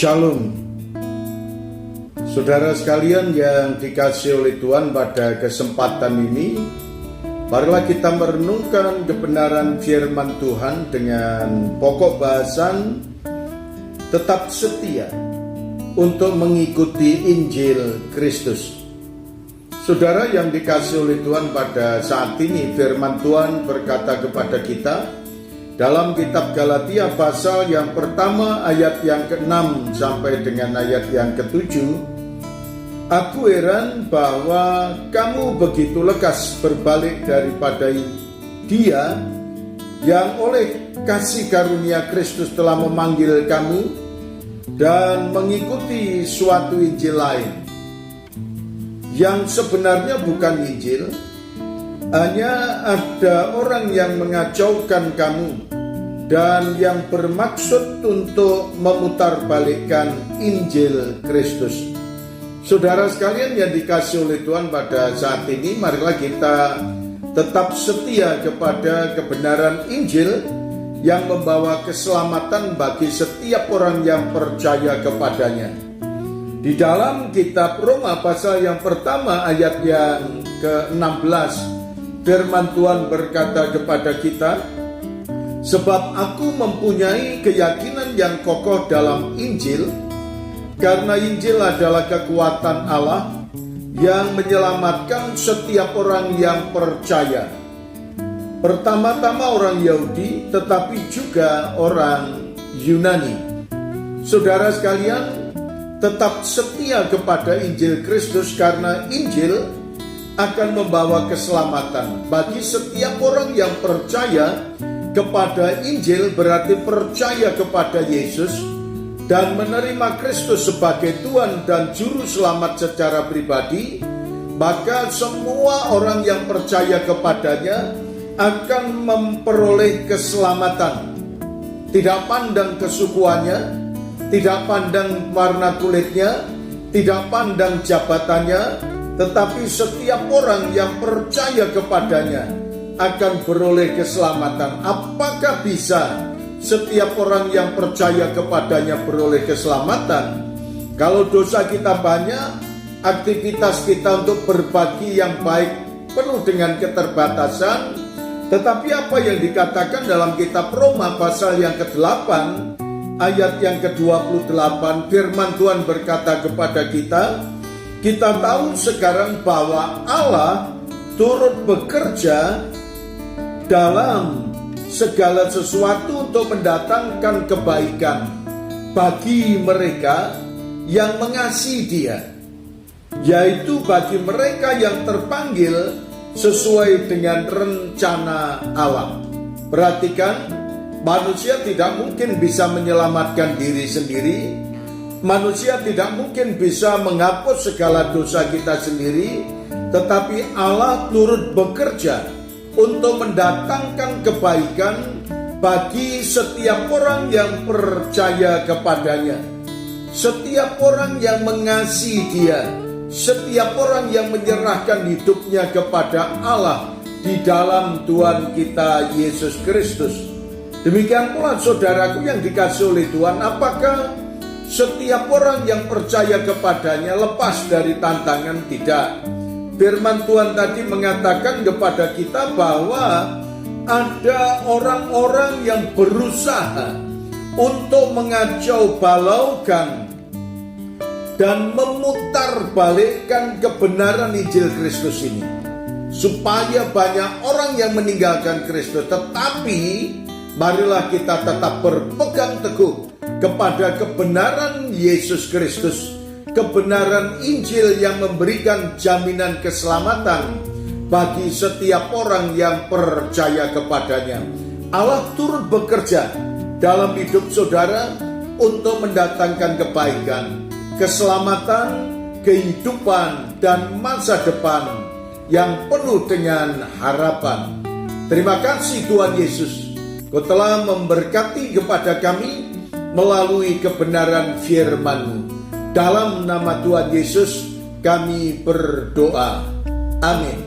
Shalom. Saudara sekalian yang dikasihi oleh Tuhan, pada kesempatan ini marilah kita merenungkan kebenaran firman Tuhan dengan pokok bahasan tetap setia untuk mengikuti Injil Kristus. Saudara yang dikasihi oleh Tuhan, pada saat ini firman Tuhan berkata kepada kita dalam kitab Galatia pasal yang pertama ayat yang ke-6 sampai dengan ayat yang ke-7, "Aku heran bahwa kamu begitu lekas berbalik daripada Dia yang oleh kasih karunia Kristus telah memanggil kamu dan mengikuti suatu Injil lain yang sebenarnya bukan Injil. Hanya ada orang yang mengacaukan kamu dan yang bermaksud untuk memutarbalikkan Injil Kristus." Saudara sekalian yang dikasihi oleh Tuhan, pada saat ini marilah kita tetap setia kepada kebenaran Injil yang membawa keselamatan bagi setiap orang yang percaya kepadanya. Di dalam kitab Roma pasal yang pertama ayat yang ke-16, firman Tuhan berkata kepada kita, "Sebab aku mempunyai keyakinan yang kokoh dalam Injil, karena Injil adalah kekuatan Allah yang menyelamatkan setiap orang yang percaya. Pertama-tama orang Yahudi, tetapi juga orang Yunani." Saudara sekalian, tetap setia kepada Injil Kristus, karena Injil akan membawa keselamatan bagi setiap orang yang percaya kepada Injil. Berarti percaya kepada Yesus dan menerima Kristus sebagai Tuhan dan Juru Selamat secara pribadi, maka semua orang yang percaya kepadanya akan memperoleh keselamatan. Tidak pandang kesukuannya, tidak pandang warna kulitnya, tidak pandang jabatannya, tetapi setiap orang yang percaya kepadanya akan beroleh keselamatan. Apakah bisa setiap orang yang percaya kepadanya beroleh keselamatan? Kalau dosa kita banyak, aktivitas kita untuk berbagi yang baik penuh dengan keterbatasan. Tetapi apa yang dikatakan dalam kitab Roma pasal yang ke-8 ayat yang ke-28, firman Tuhan berkata kepada kita tahu sekarang bahwa Allah turut bekerja dalam segala sesuatu untuk mendatangkan kebaikan bagi mereka yang mengasihi Dia, yaitu bagi mereka yang terpanggil sesuai dengan rencana Allah. Perhatikan, manusia tidak mungkin bisa menyelamatkan diri sendiri. Manusia tidak mungkin bisa menghapus segala dosa kita sendiri, tetapi Allah turut bekerja untuk mendatangkan kebaikan bagi setiap orang yang percaya kepadanya, setiap orang yang mengasihi Dia, setiap orang yang menyerahkan hidupnya kepada Allah di dalam Tuhan kita Yesus Kristus. Demikian pula saudaraku yang dikasihi oleh Tuhan, apakah setiap orang yang percaya kepadanya lepas dari tantangan? Tidak. Firman Tuhan tadi mengatakan kepada kita bahwa ada orang-orang yang berusaha untuk mengacau balaukan dan memutarbalikkan kebenaran Injil Kristus ini, supaya banyak orang yang meninggalkan Kristus. Tetapi marilah kita tetap berpegang teguh kepada kebenaran Yesus Kristus, kebenaran Injil yang memberikan jaminan keselamatan bagi setiap orang yang percaya kepadanya. Allah turut bekerja dalam hidup saudara untuk mendatangkan kebaikan, keselamatan, kehidupan, dan masa depan yang penuh dengan harapan. Terima kasih Tuhan Yesus, Kau telah memberkati kepada kami melalui kebenaran firman-Mu. Dalam nama Tuhan Yesus kami berdoa. Amin.